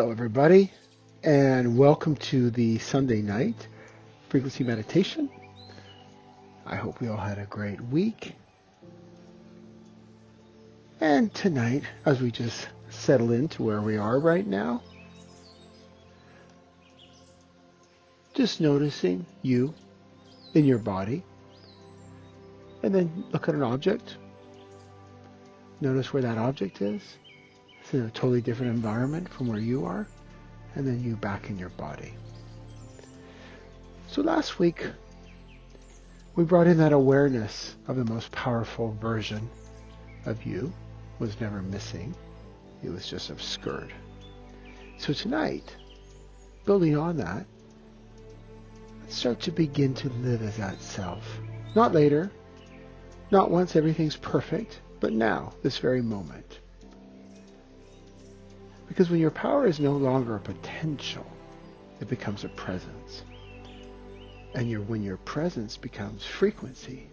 Hello, everybody, and welcome to the Sunday night frequency meditation. I hope we all had a great week. And tonight, as we just settle into where we are right now, just noticing you in your body, and then look at an object. Notice where that object is. It's in a totally different environment from where you are, and then you back in your body. So last week, we brought in that awareness of the most powerful version of you was never missing. It was just obscured. So tonight, building on that, let's start to begin to live as that self. Not later, not once everything's perfect, but now, this very moment. Because when your power is no longer a potential, it becomes a presence. And when your presence becomes frequency,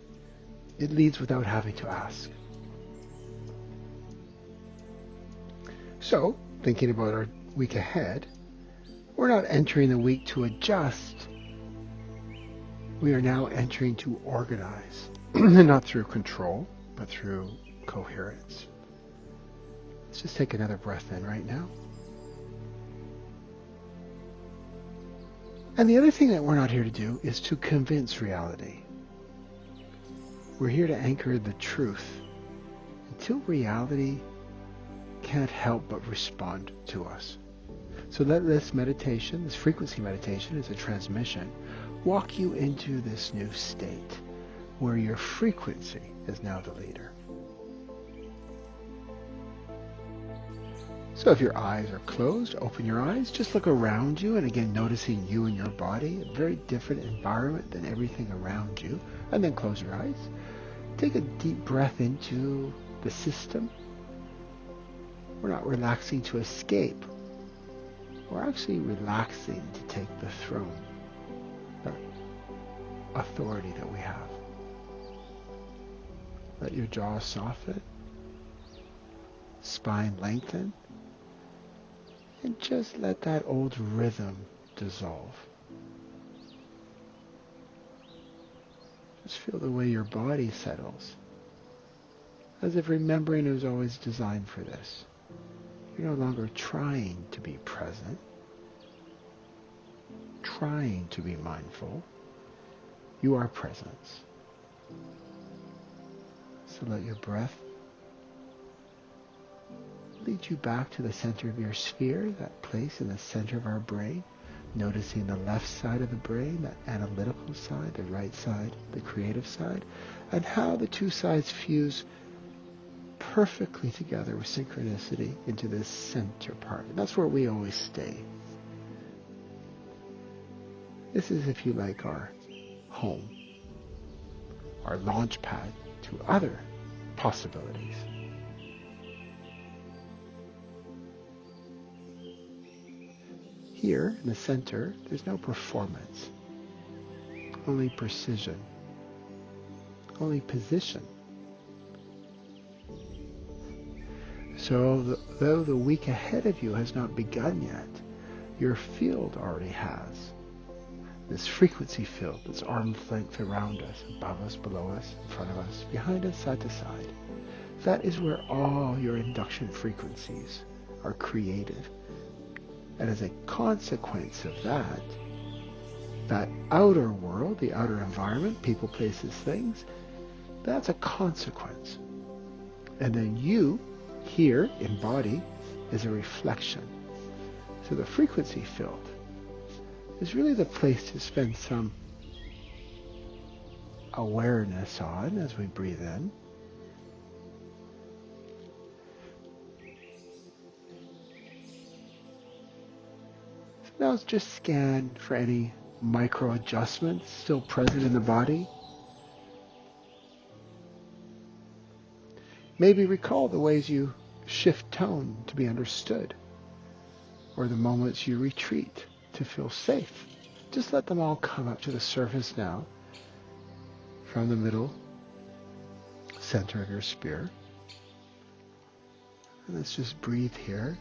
it leads without having to ask. So, thinking about our week ahead, we're not entering the week to adjust. We are now entering to organize. Not through control, but through coherence. Let's just take another breath in right now. And the other thing that we're not here to do is to convince reality. We're here to anchor the truth until reality can't help but respond to us. So let this meditation, this frequency meditation, is a transmission, walk you into this new state where your frequency is now the leader. So if your eyes are closed, open your eyes, just look around you, and again noticing you and your body, a very different environment than everything around you, and then close your eyes. Take a deep breath into the system. We're not relaxing to escape. We're actually relaxing to take the throne, the authority that we have. Let your jaw soften, spine lengthen, and just let that old rhythm dissolve. Just feel the way your body settles, as if remembering it was always designed for this. You're no longer trying to be present, trying to be mindful. You are presence. So let your breath lead you back to the center of your sphere, that place in the center of our brain, noticing the left side of the brain, that analytical side, the right side, the creative side, and how the two sides fuse perfectly together with synchronicity into this center part. And that's where we always stay. This is, if you like, our home, our launch pad to other possibilities. Here in the center, there's no performance, only precision, only position. So though the week ahead of you has not begun yet, your field already has. This frequency field that's arm's length around us, above us, below us, in front of us, behind us, side to side. That is where all your induction frequencies are created. And as a consequence of that, that outer world, the outer environment, people, places, things, that's a consequence. And then you, here in body, is a reflection. So the frequency field is really the place to spend some awareness on as we breathe in. Now let's just scan for any micro adjustments still present in the body. Maybe recall the ways you shift tone to be understood, or the moments you retreat to feel safe. Just let them all come up to the surface now from the middle center of your sphere. And let's just breathe here.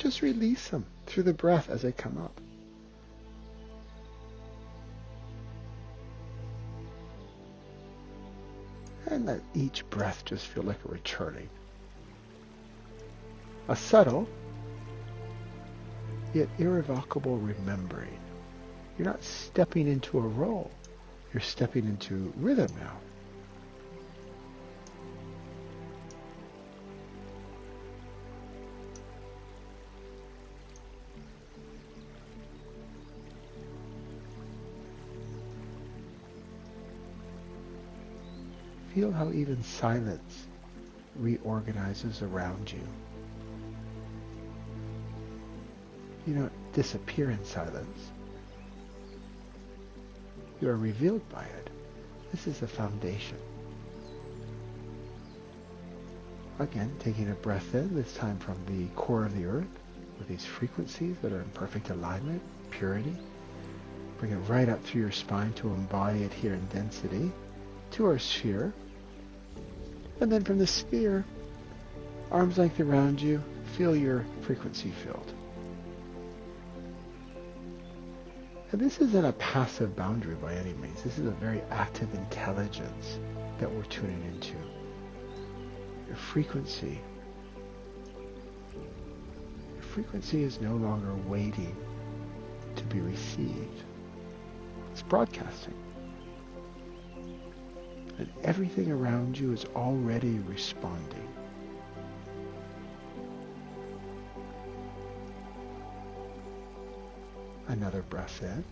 just release them through the breath as they come up. And let each breath just feel like a returning. A subtle, yet irrevocable remembering. You're not stepping into a role. You're stepping into rhythm now. Feel how even silence reorganizes around you. You don't disappear in silence. You are revealed by it. This is the foundation. Again, taking a breath in, this time from the core of the earth, with these frequencies that are in perfect alignment, purity. Bring it right up through your spine to embody it here in density, to our sphere. And then from the sphere, arm's length around you, feel your frequency field. And this isn't a passive boundary by any means. This is a very active intelligence that we're tuning into. Your frequency is no longer waiting to be received. It's broadcasting. And everything around you is already responding. Another breath in.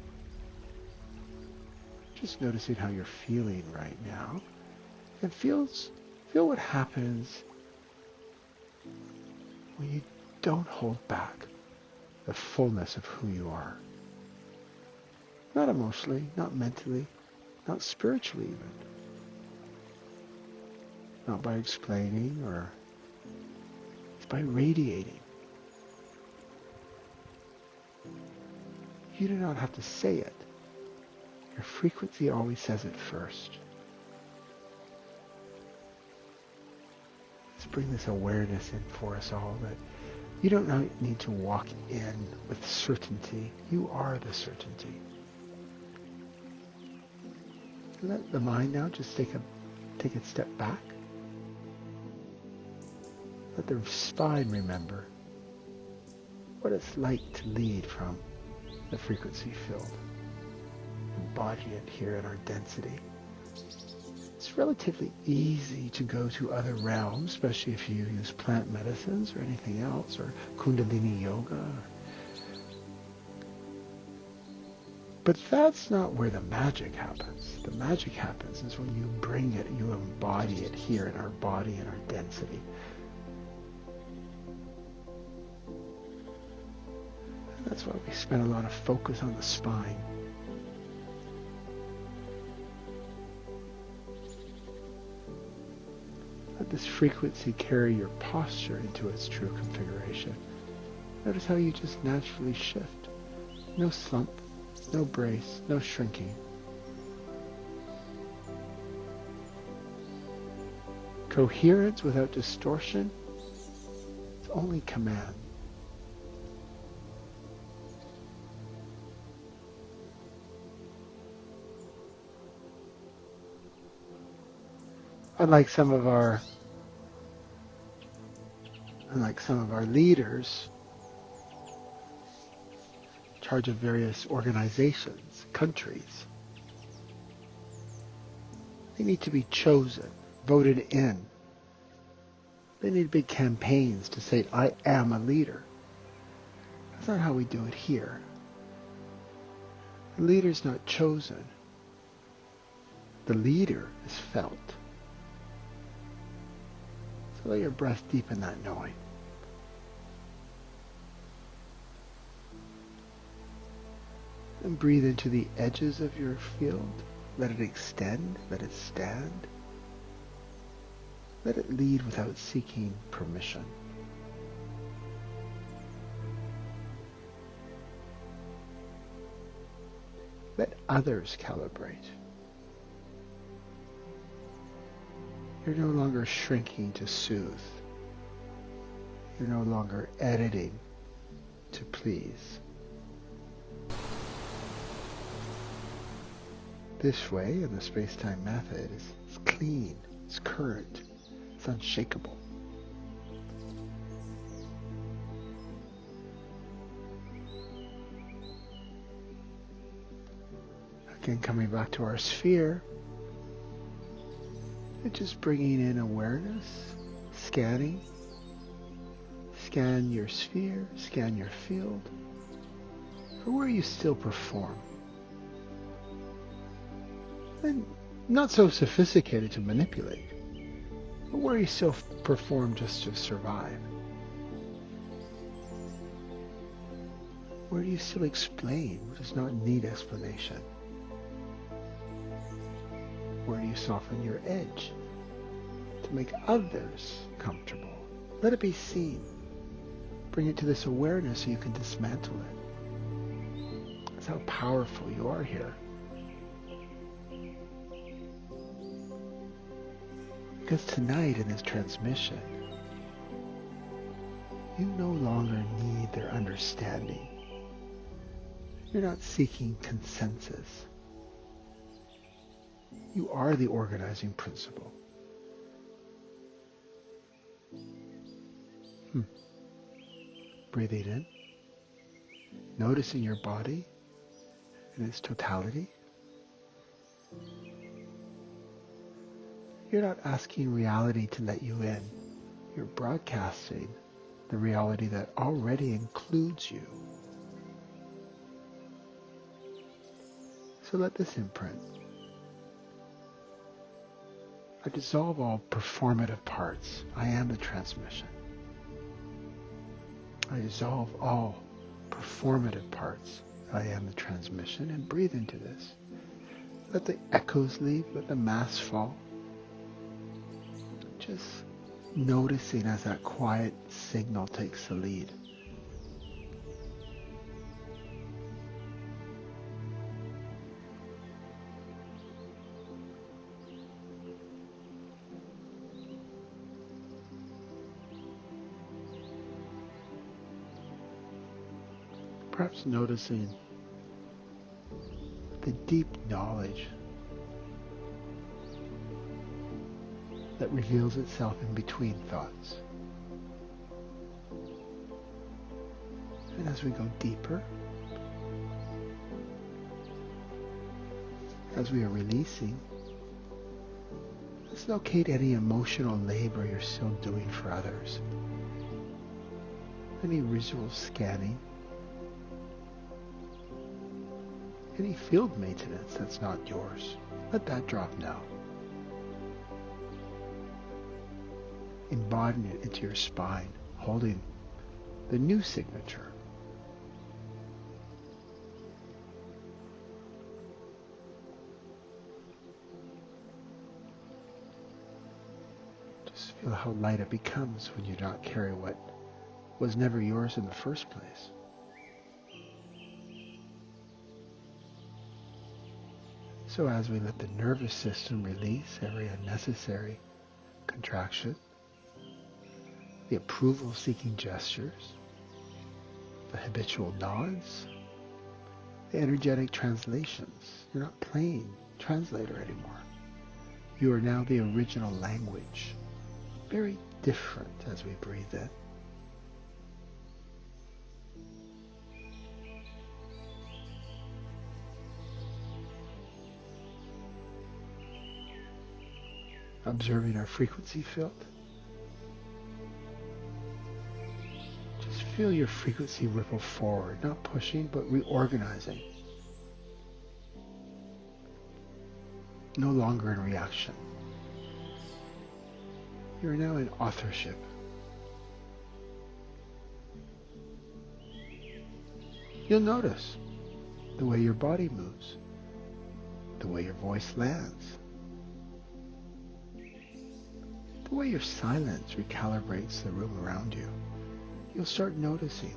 Just noticing how you're feeling right now. And feel what happens when you don't hold back the fullness of who you are. Not emotionally, not mentally, not spiritually even. Not by explaining, or it's by radiating. You do not have to say it. Your frequency always says it first. Let's bring this awareness in for us all, that you don't need to walk in with certainty. You are the certainty. Let the mind now just take a step back. Let the spine remember what it's like to lead from the frequency field. Embody it here in our density. It's relatively easy to go to other realms, especially if you use plant medicines or anything else, or Kundalini yoga. But that's not where the magic happens. The magic happens is when you bring it, you embody it here in our body and our density. That's why we spend a lot of focus on the spine. Let this frequency carry your posture into its true configuration. Notice how you just naturally shift. No slump, no brace, no shrinking. Coherence without distortion is only command. Unlike some of our leaders in charge of various organizations, countries, they need to be chosen, voted in. They need big campaigns to say, I am a leader. That's not how we do it here. The leader's not chosen. The leader is felt. So let your breath deepen that knowing. And breathe into the edges of your field. Let it extend. Let it stand. Let it lead without seeking permission. Let others calibrate. You're no longer shrinking to soothe. You're no longer editing to please. This way, in the space-time method, is clean, it's current, it's unshakable. Again, coming back to our sphere, and just bringing in awareness, scanning. Scan your sphere, scan your field, for where you still perform. And not so sophisticated to manipulate, but where you still perform just to survive. Where do you still explain what does not need explanation? Where do you soften your edge to make others comfortable? Let it be seen. Bring it to this awareness so you can dismantle it. That's how powerful you are here. Because tonight in this transmission, you no longer need their understanding. You're not seeking consensus. You are the organizing principle. Breathing in, noticing your body in its totality. You're not asking reality to let you in. You're broadcasting the reality that already includes you. So let this imprint. I dissolve all performative parts. I am the transmission. I dissolve all performative parts. I am the transmission, and breathe into this. Let the echoes leave, let the mass fall. Just noticing as that quiet signal takes the lead. Perhaps noticing the deep knowledge that reveals itself in between thoughts. And as we go deeper, as we are releasing, let's locate any emotional labor you're still doing for others. Any visual scanning. Any field maintenance that's not yours. Let that drop now. Embodying it into your spine, holding the new signature. Just feel how light it becomes when you don't carry what was never yours in the first place. So as we let the nervous system release every unnecessary contraction, the approval-seeking gestures, the habitual nods, the energetic translations. You're not playing translator anymore. You are now the original language. Very different as we breathe in. Observing our frequency field. Just feel your frequency ripple forward, not pushing, but reorganizing. No longer in reaction. You're now in authorship. You'll notice the way your body moves, the way your voice lands, the way your silence recalibrates the room around you. You'll start noticing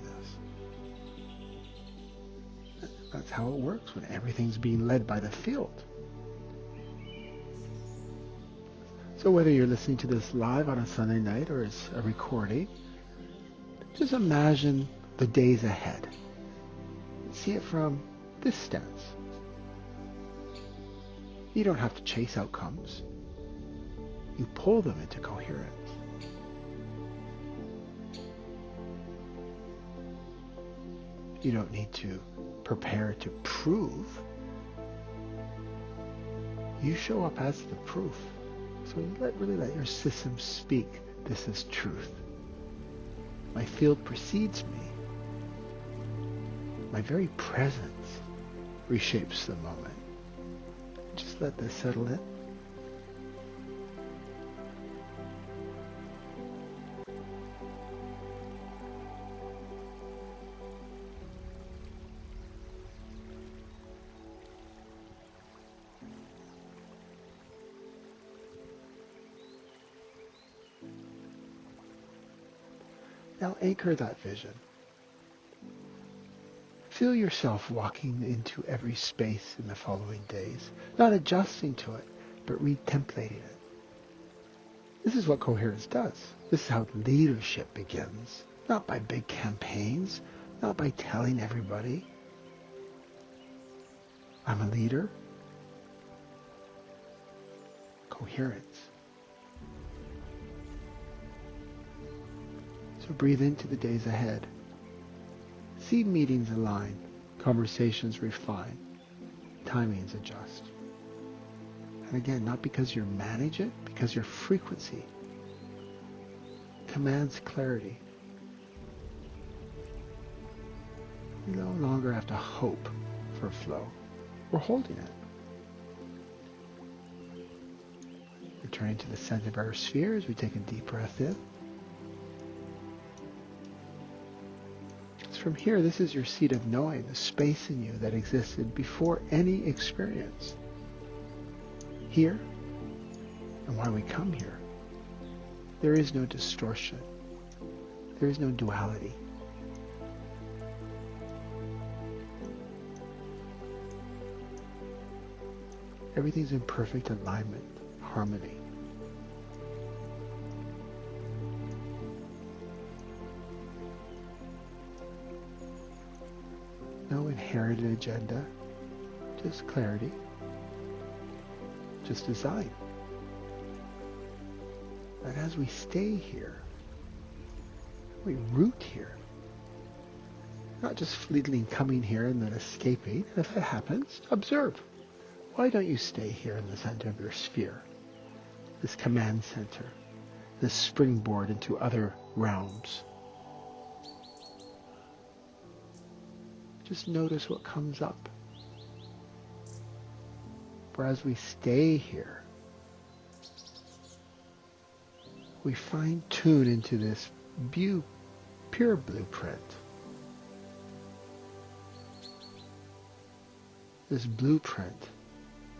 this. That's how it works when everything's being led by the field. So whether you're listening to this live on a Sunday night or as a recording, just imagine the days ahead. See it from this stance. You don't have to chase outcomes. You pull them into coherence. You don't need to prepare to prove. You show up as the proof. So really let your system speak. This is truth. My field precedes me. My very presence reshapes the moment. Just let this settle in. Now anchor that vision. Feel yourself walking into every space in the following days, not adjusting to it, but retemplating it. This is what coherence does. This is how leadership begins, not by big campaigns, not by telling everybody, I'm a leader. Coherence. So breathe into the days ahead. See meetings align, conversations refine, timings adjust. And again, not because you manage it, because your frequency commands clarity. You no longer have to hope for flow. We're holding it. Returning to the center of our sphere as we take a deep breath in. From here, this is your seat of knowing, the space in you that existed before any experience. Here, and why we come here, there is no distortion. There is no duality. Everything's in perfect alignment, harmony. No inherited agenda, just clarity, just design. And as we stay here, we root here, not just fleetingly coming here and then escaping. And if it happens, observe. Why don't you stay here in the center of your sphere, this command center, this springboard into other realms? Just notice what comes up. For as we stay here, we fine-tune into this pure blueprint. This blueprint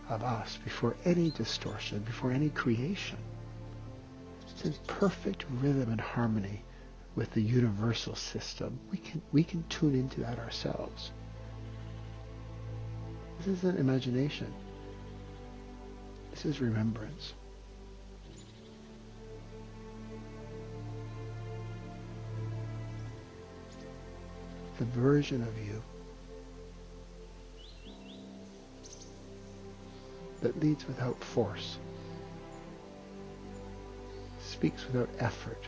of us before any distortion, before any creation. It's in perfect rhythm and harmony with the universal system. We can tune into that ourselves. This isn't imagination. This is remembrance. The version of you that leads without force, speaks without effort,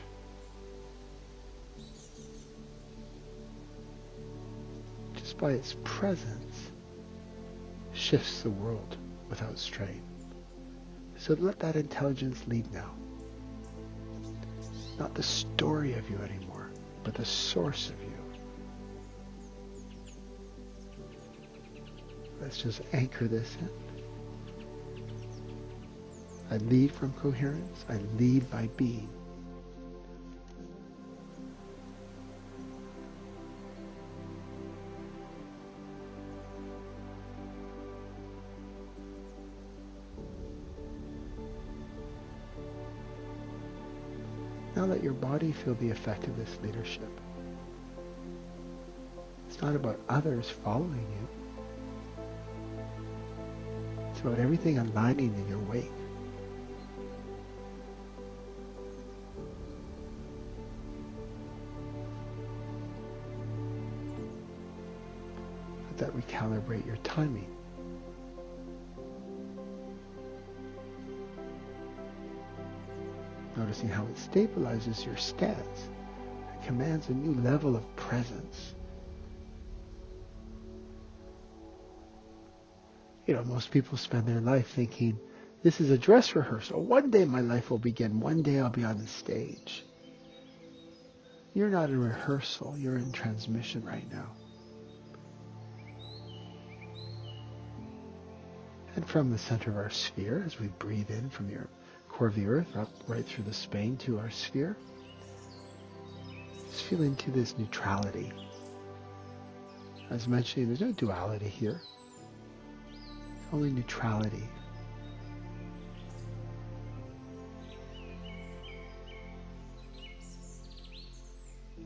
just by its presence shifts the world without strain. So let that intelligence lead now. Not the story of you anymore, but the source of you. Let's just anchor this in. I lead from coherence. I lead by being. Now let your body feel the effect of this leadership. It's not about others following you. It's about everything aligning in your wake. that recalibrate your timing. Noticing how it stabilizes your stance. It commands a new level of presence. Most people spend their life thinking, this is a dress rehearsal. One day my life will begin. One day I'll be on the stage. You're not in rehearsal. You're in transmission right now. And from the center of our sphere, as we breathe in from the core of the earth up right through the spine to our sphere, just feel into this neutrality. As mentioned, there's no duality here. Only neutrality.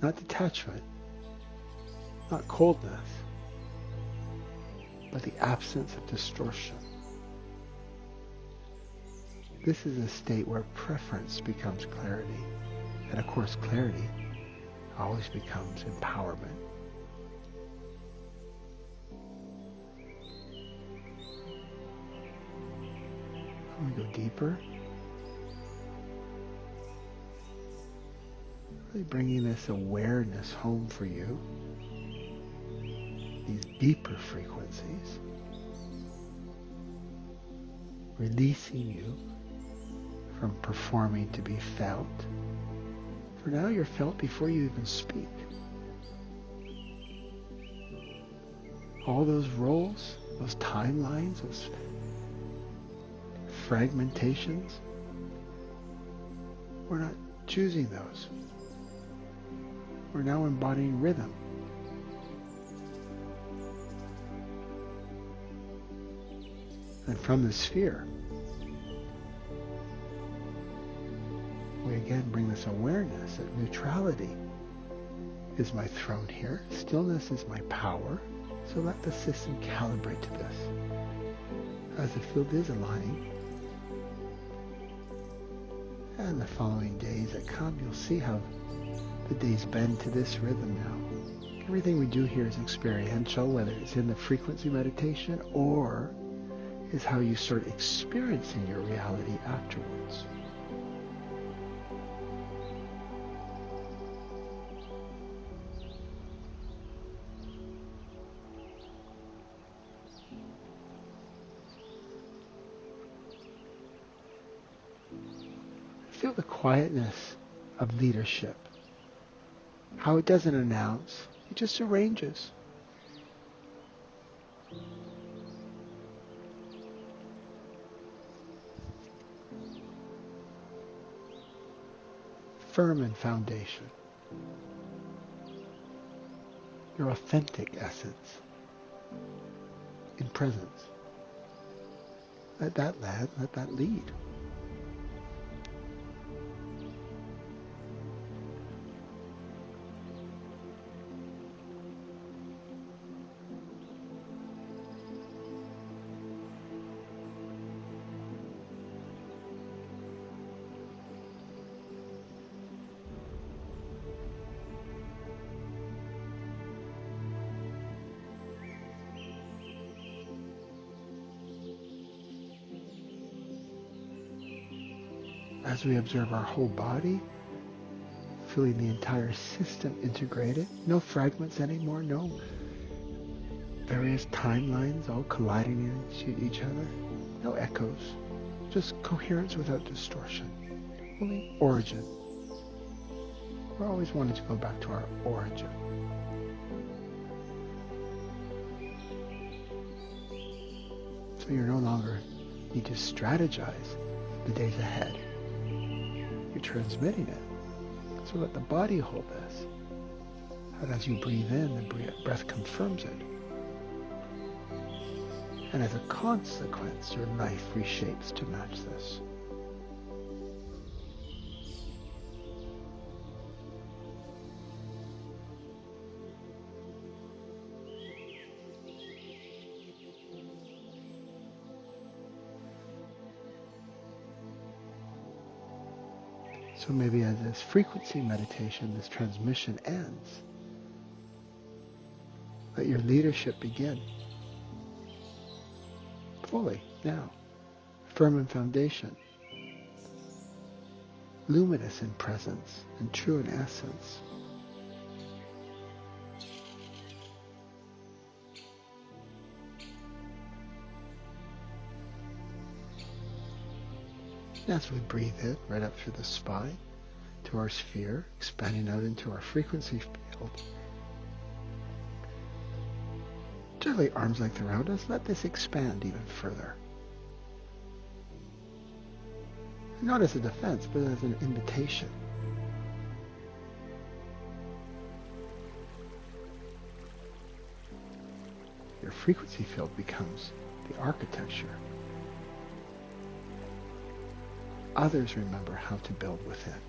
Not detachment, not coldness, but the absence of distortion. This is a state where preference becomes clarity. And of course, clarity always becomes empowerment. When we go deeper, really bringing this awareness home for you, these deeper frequencies, releasing you from performing to be felt. For now you're felt before you even speak. All those roles, those timelines, those fragmentations, we're not choosing those. We're now embodying rhythm. And from the sphere, we again bring this awareness that neutrality is my throne here. Stillness is my power. So let the system calibrate to this. As the field is aligning, and the following days that come, you'll see how the days bend to this rhythm now. Everything we do here is experiential, whether it's in the frequency meditation or is how you start experiencing your reality afterwards. Feel the quietness of leadership. How it doesn't announce, it just arranges. Firm in foundation. Your authentic essence. In presence. Let that land, let that lead. As we observe our whole body, feeling the entire system integrated, no fragments anymore, no various timelines all colliding into each other, no echoes, just coherence without distortion, only origin. We're always wanting to go back to our origin. So you no longer need to strategize the days ahead. You're transmitting it. So let the body hold this. And as you breathe in, the breath confirms it. And as a consequence, your life reshapes to match this. So maybe as this frequency meditation, this transmission ends, Let your leadership begin. Fully, now. Firm in foundation. Luminous in presence and true in essence. As we breathe in, right up through the spine, to our sphere, expanding out into our frequency field. Gently arms length around us, let this expand even further. Not as a defense, but as an invitation. Your frequency field becomes the architecture. Others remember how to build within.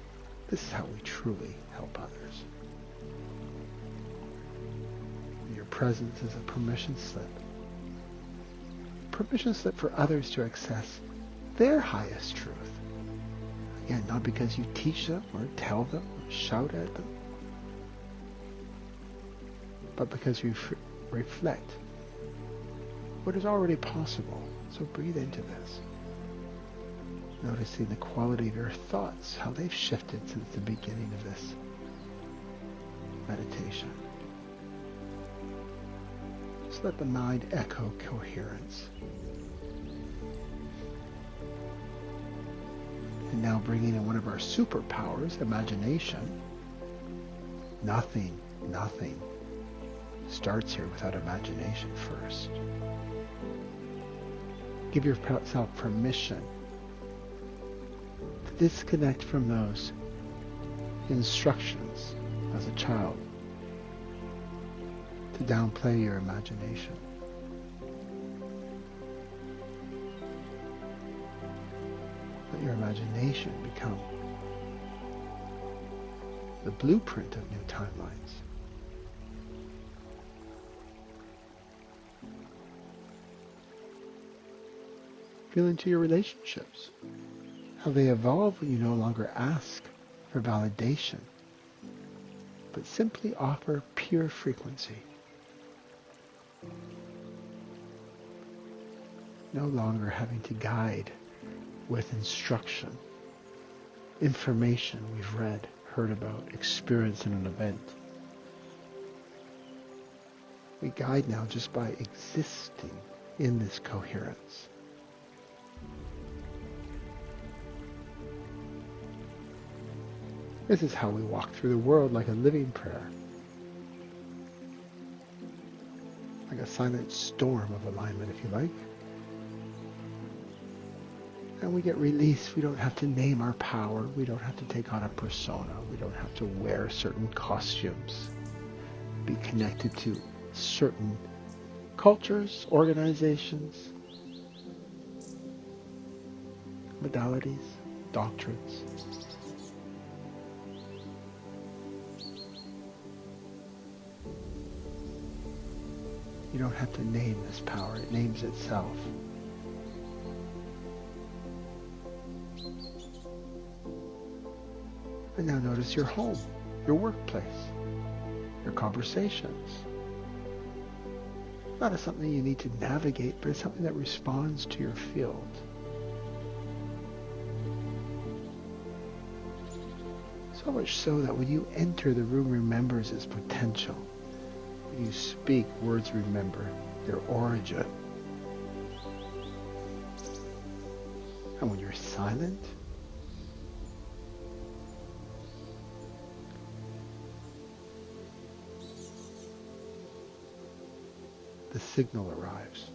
This is how we truly help others. Your presence is a permission slip. Permission slip for others to access their highest truth. Again, not because you teach them or tell them or shout at them, but because you reflect what is already possible. So breathe into this. Noticing the quality of your thoughts, how they've shifted since the beginning of this meditation. Just let the mind echo coherence. And now bringing in one of our superpowers, imagination. Nothing starts here without imagination first. Give yourself permission to disconnect from those instructions as a child, to downplay your imagination. Let your imagination become the blueprint of new timelines. Feel into your relationships, how they evolve when you no longer ask for validation, but simply offer pure frequency. No longer having to guide with instruction, information we've read, heard about, experienced in an event. We guide now just by existing in this coherence. This is how we walk through the world, like a living prayer. Like a silent storm of alignment, if you like. And we get released. We don't have to name our power. We don't have to take on a persona. We don't have to wear certain costumes. Be connected to certain cultures, organizations, modalities, doctrines. You don't have to name this power. It names itself. And now notice your home, your workplace, your conversations. Not as something you need to navigate, but as something that responds to your field. So much so that when you enter, the room remembers its potential. When you speak, words remember their origin. And when you're silent, the signal arrives.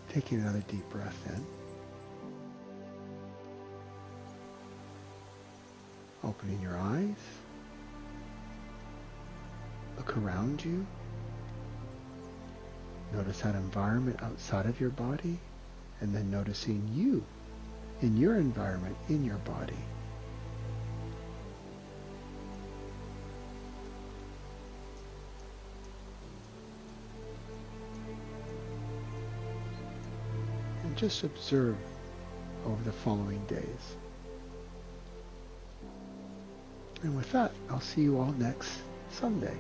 Taking another deep breath in. Opening your eyes. Look around you. Notice that environment outside of your body, and then noticing you in your environment, in your body. and just observe over the following days. And with that, I'll see you all next Sunday.